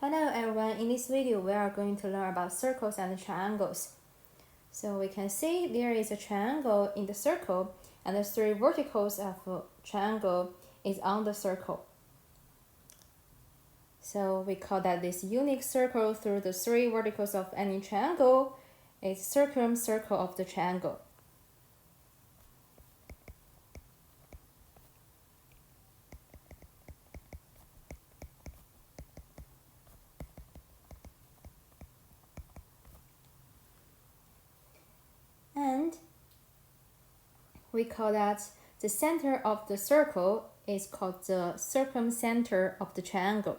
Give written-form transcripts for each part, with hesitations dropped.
Hello everyone, in this video we are going to learn about circles and triangles. So we can see there is a triangle in the circle and the three verticals of a triangle is on the circle. So we call that this unique circle through the three verticals of any triangle is circle of the triangle. And we call that the center of the circle is called the circumcenter of the triangle.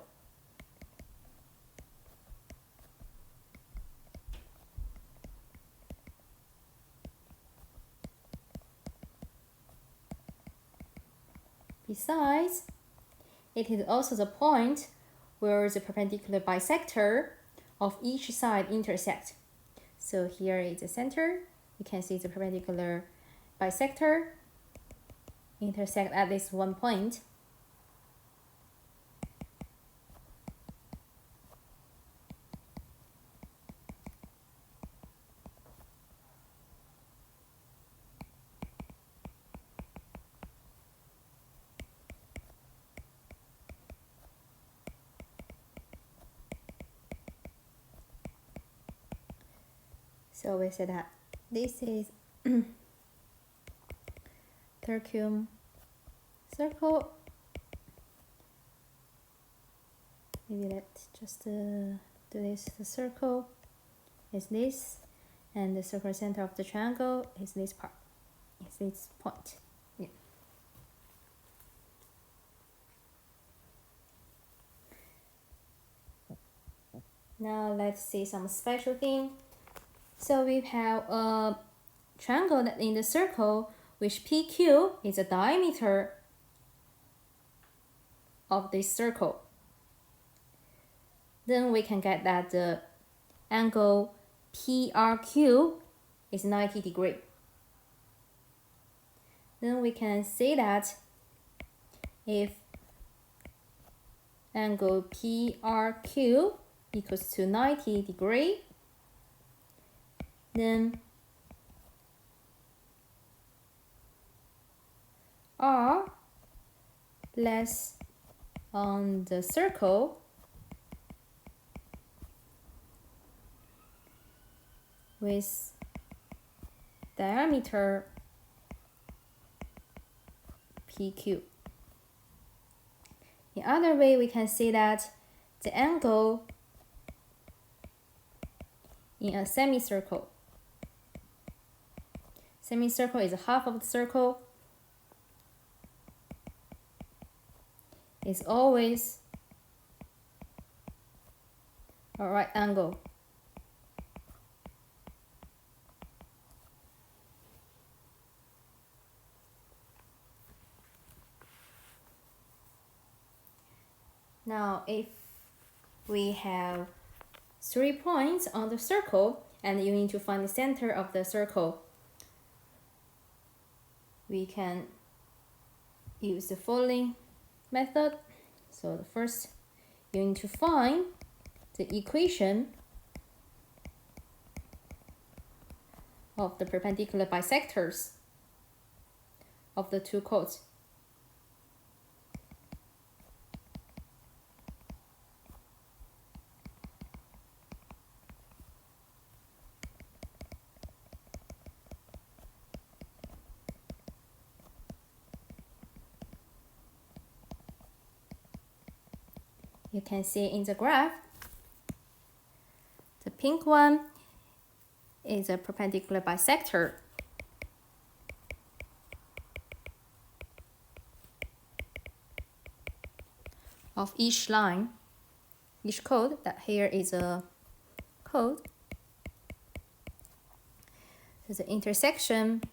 Besides, it is also the point where the perpendicular bisector of each side intersect. So here is the center. You can see the perpendicular bisector intersect at this one point. So we say that this is circle. Maybe let's just do this. The circle is this, and the circle center of the triangle is this part. Is this point. Yeah. Now let's see some special thing. So we have a triangle in the circle which PQ is the diameter of this circle. Then we can get that the angle PRQ is 90 degrees. Then we can say that if angle PRQ equals to 90 degrees, then R less on the circle with diameter PQ. In other way, we can say that the angle in a semicircle is half of the circle, is always a right angle. Now, if we have 3 points on the circle and you need to find the center of the circle, we can use the following method. So the first, you need to find the equation of the perpendicular bisectors of the two chords. You can see in the graph, the pink one is a perpendicular bisector of each line, each chord. That here is a chord. So the intersection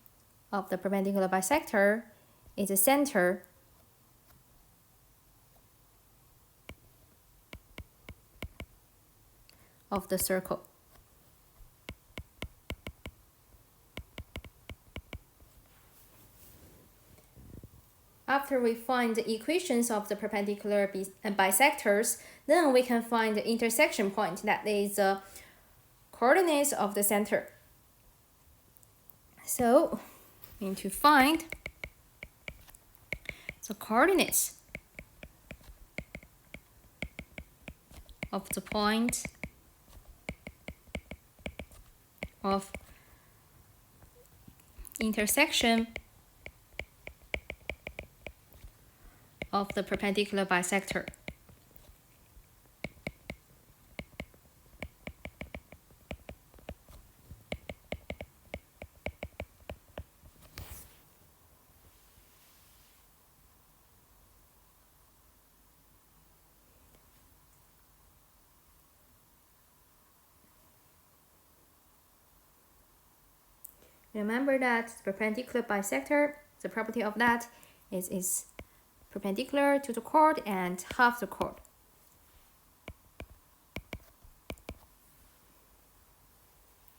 of the perpendicular bisector is the center of the circle. after we find the equations of the perpendicular bisectors, then we can find the intersection point, that is the coordinates of the center. So we need to find the coordinates of the point of intersection of the perpendicular bisector. Remember that the perpendicular bisector, the property of that is perpendicular to the chord and half the chord.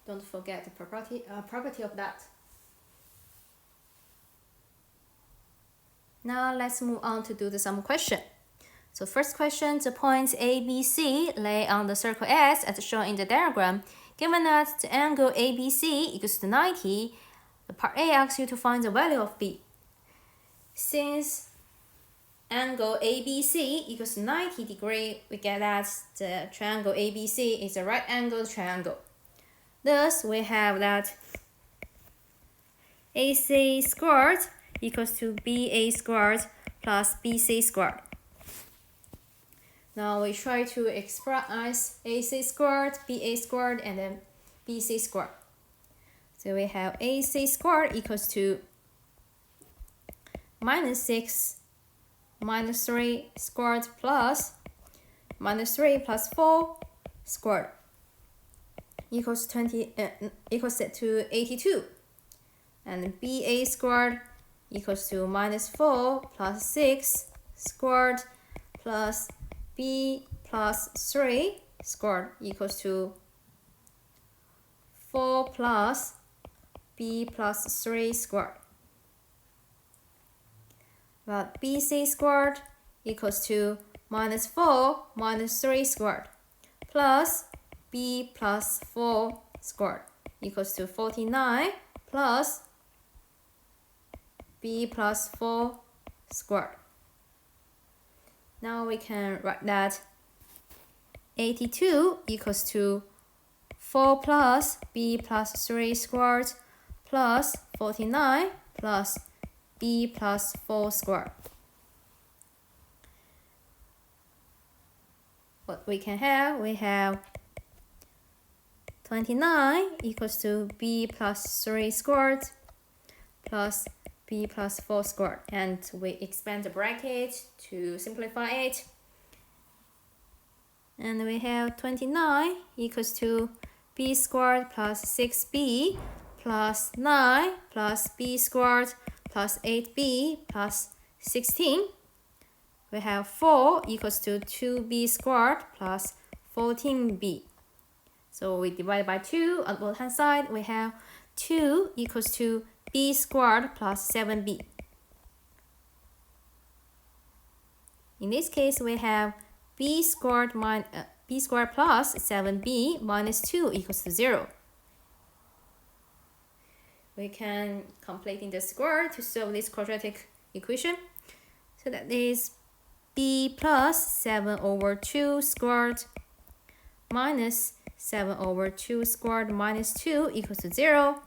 Don't forget the property of that. Now let's move on to do the sum question. So first question, the points A, B, C lay on the circle S as shown in the diagram. Given that the angle ABC equals to 90, the part A asks you to find the value of B. Since angle ABC equals to 90 degrees, we get that the triangle ABC is a right angled triangle. Thus, we have that AC squared equals to BA squared plus BC squared. Now we try to express AC squared, BA squared, and then BC squared. So we have AC squared equals to minus 6 minus 3 squared plus minus 3 plus 4 squared equals to 82. And BA squared equals to minus 4 plus 6 squared plus B plus 3 squared equals to 4 plus B plus 3 squared. But BC squared equals to minus 4 minus 3 squared plus B plus 4 squared equals to 49 plus B plus 4 squared. Now we can write that 82 equals to 4 plus B plus 3 squared plus 49 plus B plus 4 squared. What we have 29 equals to B plus 3 squared plus B plus 4 squared, and we expand the bracket to simplify it. And we have 29 equals to B squared plus 6B plus 9 plus B squared plus 8B plus 16. We have 4 equals to 2B squared plus 14B. So we divide by 2 on both hand side. We have 2 equals to B squared plus 7B. In this case, we have B squared plus 7B minus 2 equals to 0. We can complete in the square to solve this quadratic equation. So that is B plus 7 over 2 squared minus 7 over 2 squared minus 2 equals to 0.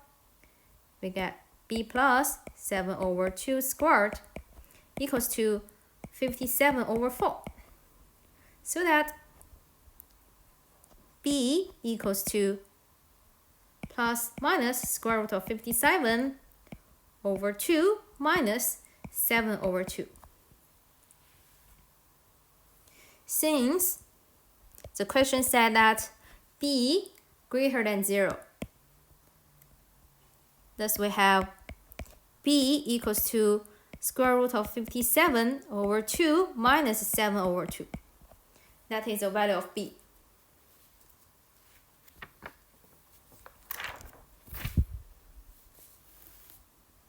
We get B plus 7 over 2 squared equals to 57 over 4. So that B equals to plus minus square root of 57 over 2 minus 7 over 2. Since the question said that B greater than 0, thus we have B equals to square root of 57 over 2 minus 7 over 2. That is the value of B.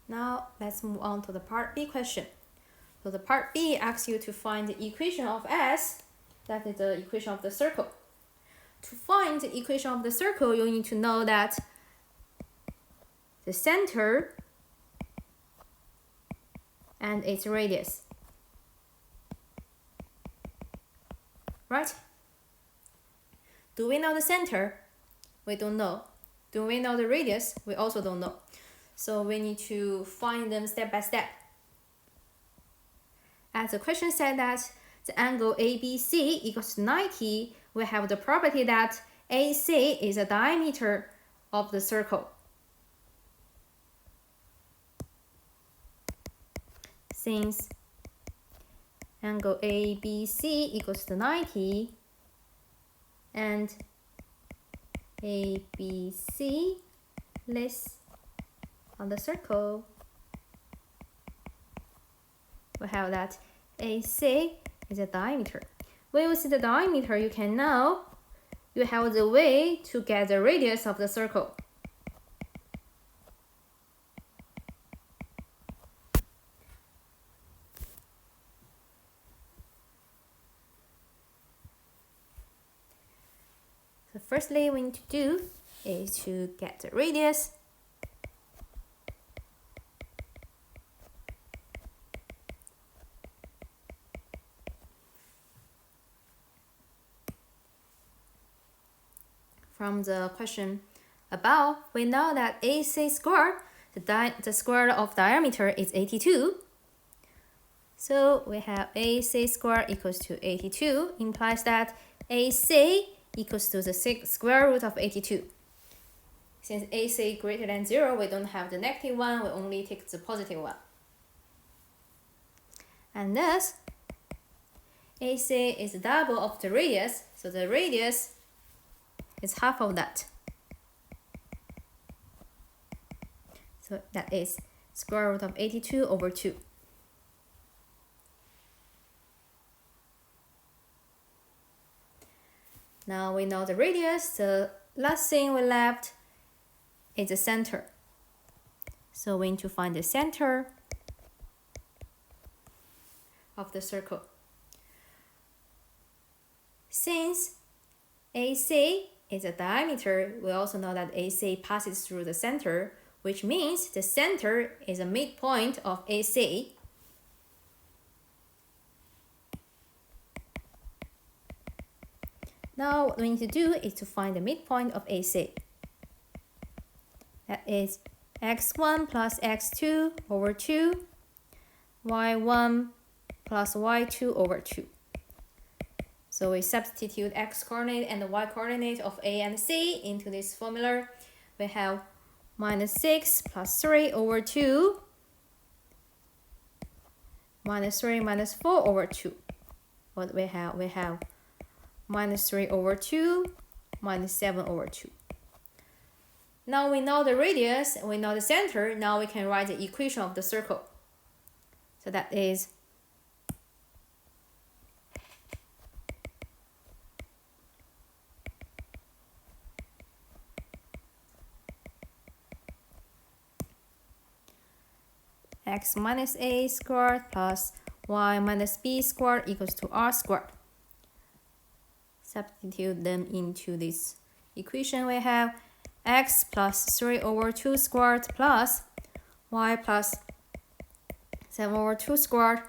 Now let's move on to the part B question. So the part B asks you to find the equation of S, that is the equation of the circle. To find the equation of the circle, you need to know that the center and its radius, right? Do we know the center? We don't know. Do we know the radius? We also don't know. So we need to find them step by step. As the question said that the angle ABC equals to 90, we have the property that AC is the diameter of the circle. Since angle ABC equals to 90 and ABC lies on the circle, we have that AC is a diameter. When you see the diameter, you can know you have the way to get the radius of the circle. So firstly, we need to do is to get the radius. From the question above, we know that AC squared, the square of diameter is 82. So we have AC squared equals to 82, implies that AC equals to the square root of 82. Since AC greater than 0, we don't have the negative one, we only take the positive one. And thus, AC is double of the radius, so the radius is half of that. So that is square root of 82 over 2. Now we know the radius, the last thing we left is the center. So we need to find the center of the circle. Since AC is a diameter, we also know that AC passes through the center, which means the center is a midpoint of AC. Now what we need to do is to find the midpoint of AC. That is x1 plus x2 over 2, y1 plus y2 over 2. So we substitute x coordinate and the y coordinate of A and C into this formula. We have minus 6 plus 3 over 2, minus 3 minus 4 over 2. What we have? We have minus 3 over 2, minus 7 over 2. Now we know the radius, we know the center, now we can write the equation of the circle. So that is x minus a squared plus y minus b squared equals to r squared. Substitute them into this equation. We have x plus 3 over 2 squared plus y plus 7 over 2 squared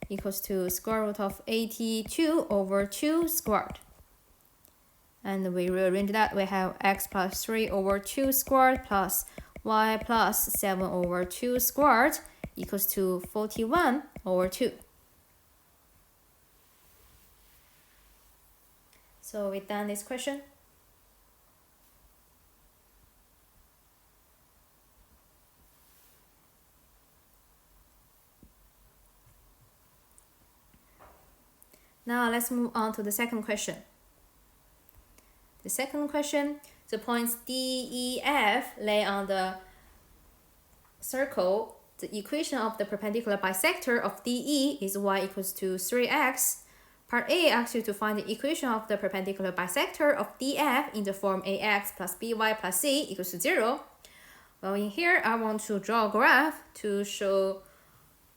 equals to square root of 82 over 2 squared. And we rearrange that. We have x plus 3 over 2 squared plus y plus 7 over 2 squared equals to 41 over 2. So we done this question. Now let's move on to the second question. The second question, the points D, E, F lay on the circle. The equation of the perpendicular bisector of DE is y equals to 3x. Part A asks you to find the equation of the perpendicular bisector of DF in the form ax plus by plus c equals to 0. Well, in here, I want to draw a graph to show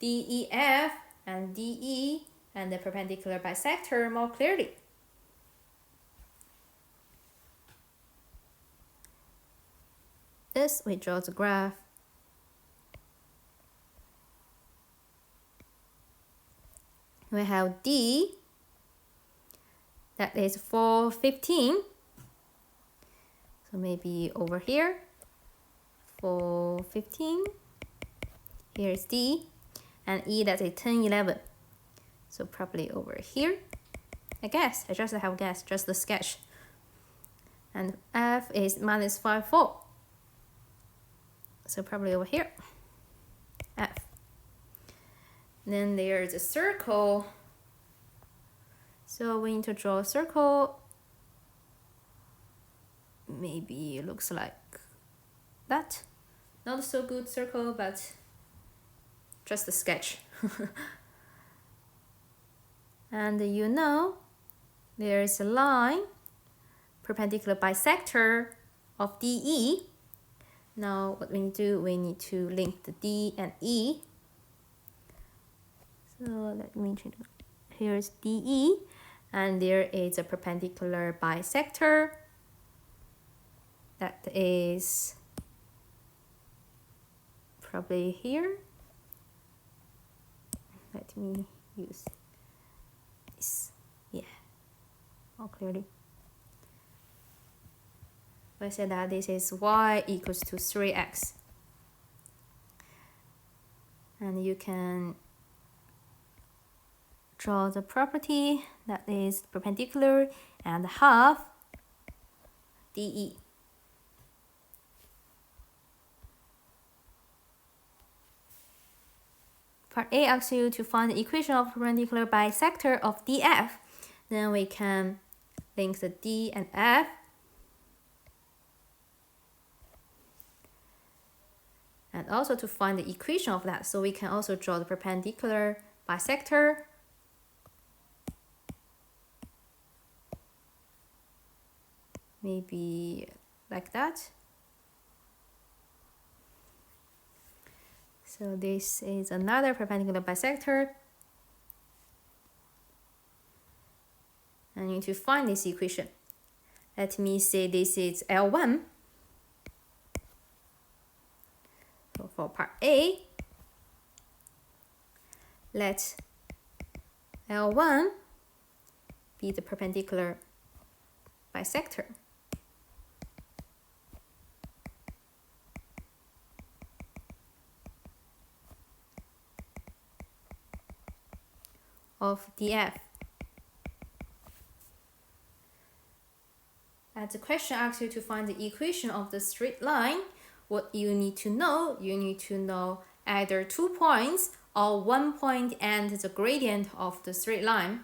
DEF and DE and the perpendicular bisector more clearly. This we draw the graph. We have D, that is 415. So maybe over here, 415. Here is D, and E, that's a 1011. So probably over here. I just have guessed, just the sketch. And F is minus 54. So probably over here, F. Then there's a circle. So we need to draw a circle. Maybe it looks like that. Not so good circle, but just a sketch. And you know, there's a line, perpendicular bisector of DE. Now what we need to do, we need to link the D and E. So let me change. Here's DE, and there is a perpendicular bisector. That is probably here. Let me use this. Yeah, more clearly. We say that this is y equals to 3x. And you can draw the property that is perpendicular and half DE. Part A asks you to find the equation of perpendicular bisector of DF. Then we can link the D and F. And also to find the equation of that, so we can also draw the perpendicular bisector. Maybe like that. So this is another perpendicular bisector. I need to find this equation. Let me say this is L1. So for part A, let L1 be the perpendicular bisector of DF. And the question asks you to find the equation of the straight line. What you need to know either 2 points or 1 point and the gradient of the straight line.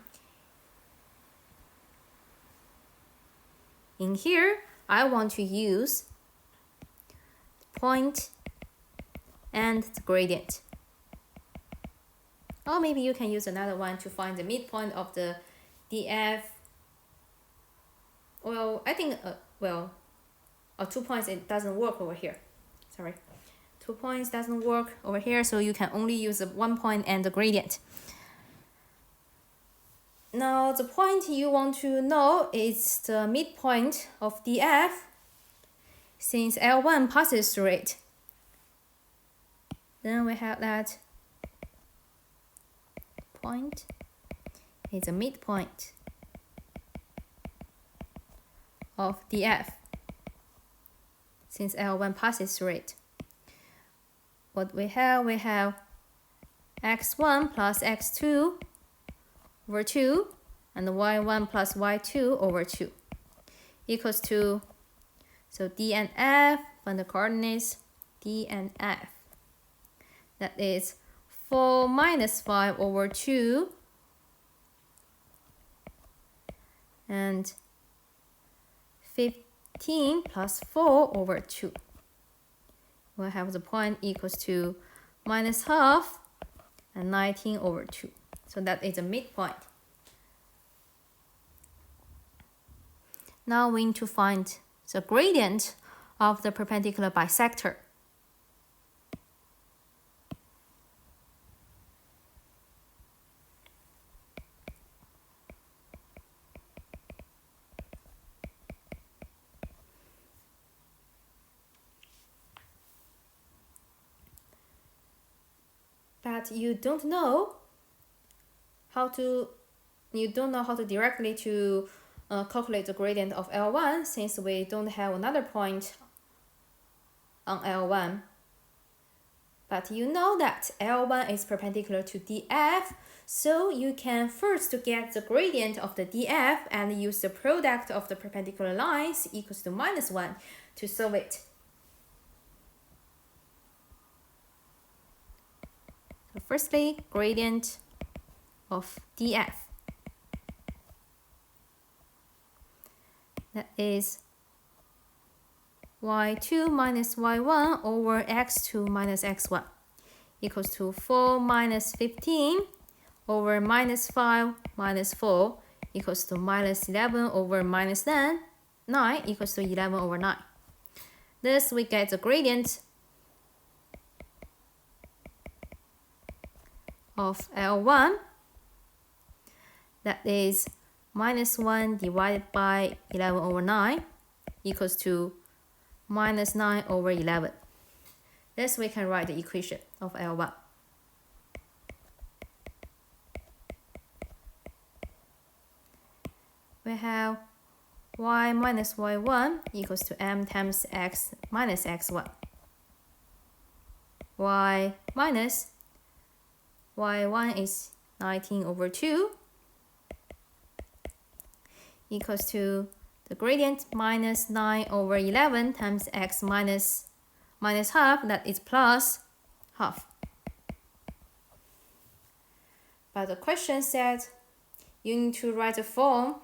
In here, I want to use the point and the gradient. Or maybe you can use another one to find the midpoint of the DF. Well, I think, 2 points, it doesn't work over here. Sorry. 2 points doesn't work over here, so you can only use the 1 point and the gradient. Now, the point you want to know is the midpoint of DF, since L1 passes through it. Then we have that point is a midpoint of DF, since L1 passes through it. What we have x1 plus x2 over 2 and y1 plus y2 over 2 equals to, so D and F, find the coordinates D and F. That is 4 minus 5 over 2 and 15 plus 4 over 2. We'll have the point equals to minus half and 19 over 2. So that is a midpoint. Now we need to find the gradient of the perpendicular bisector. but you don't know how to directly to calculate the gradient of L1 since we don't have another point on L1. But you know that L1 is perpendicular to DF, so you can first get the gradient of the DF and use the product of the perpendicular lines equals to -1 to solve it. So firstly, gradient of DF. That is y2 minus y1 over x2 minus x1 equals to 4 minus 15 over minus 5 minus 4 equals to minus 11 over minus 9 equals to 11 over 9. Thus, we get the gradient of L1, that is minus 1 divided by 11 over 9 equals to minus 9 over 11. Thus, we can write the equation of L1. We have y minus y1 equals to m times x minus x1. Y minus y1 is 19 over 2 equals to the gradient minus 9 over 11 times x minus half, that is plus half. But the question said you need to write the form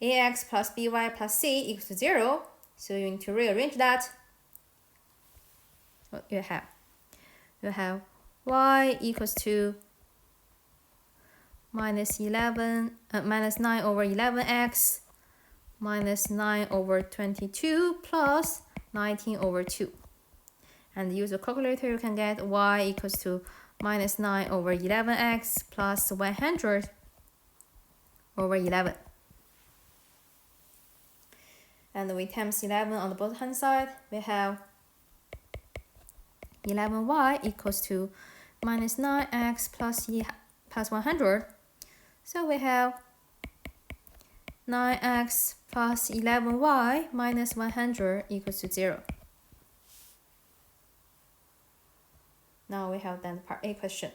ax plus by plus c equals to 0, so you need to rearrange that. What you have? You have y equals to minus 9 over 11x minus 9 over 22 plus 19 over 2. And use a calculator, you can get y equals to minus 9 over 11x plus 100 over 11. And we times 11 on the bottom hand side, we have 11y equals to minus 9x plus 100. So we have 9x plus 11y minus 100 equals to 0. Now we have done part A question.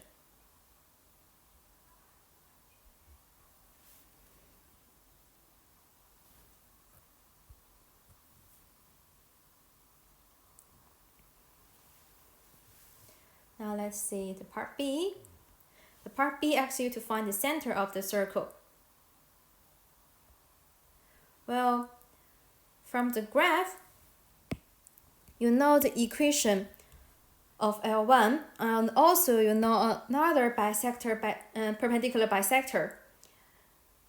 Now let's see the part B. The part B asks you to find the center of the circle. Well, from the graph, you know the equation of L1, and also you know another perpendicular bisector.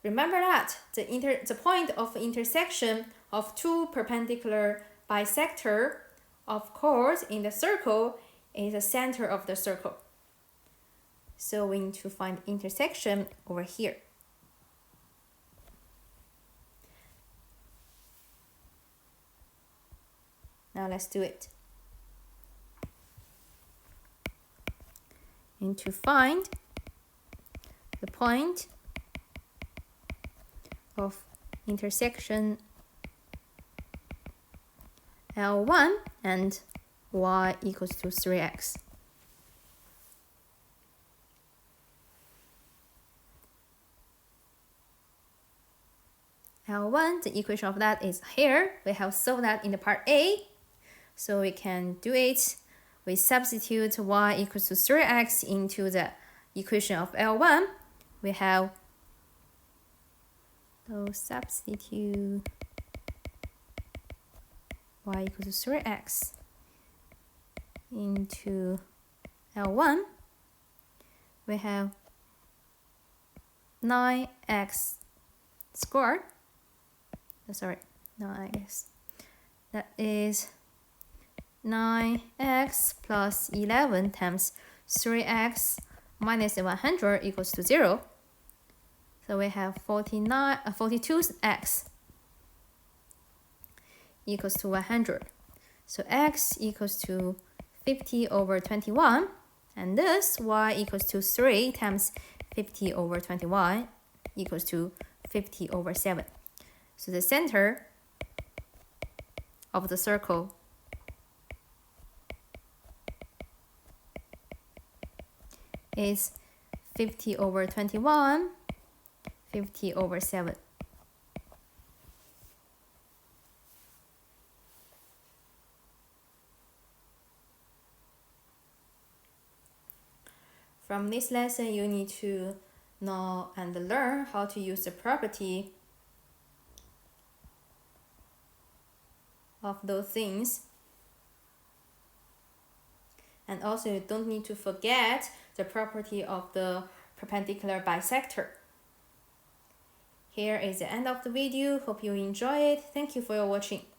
Remember that the point of intersection of two perpendicular bisector, of course, in the circle is the center of the circle. So we need to find intersection over here. Now let's do it. And to find the point of intersection L1 and y equals to 3x. L1, the equation of that is here. We have solved that in the part A. So we can do it. We substitute y equals to 3x into the equation of L1. We have, so substitute y equals to 3x into L1. We have 9x squared. That is 9x plus 11 times 3x minus 100 equals to 0. So we have 42x equals to 100. So x equals to 50 over 21. And thus y equals to 3 times 50 over 21 equals to 50 over 7. So the center of the circle is 50 over 21, 50 over 7. From this lesson, you need to know and learn how to use the property of those things. And also, you don't need to forget the property of the perpendicular bisector. Here is the end of the video. Hope you enjoy it. Thank you for your watching.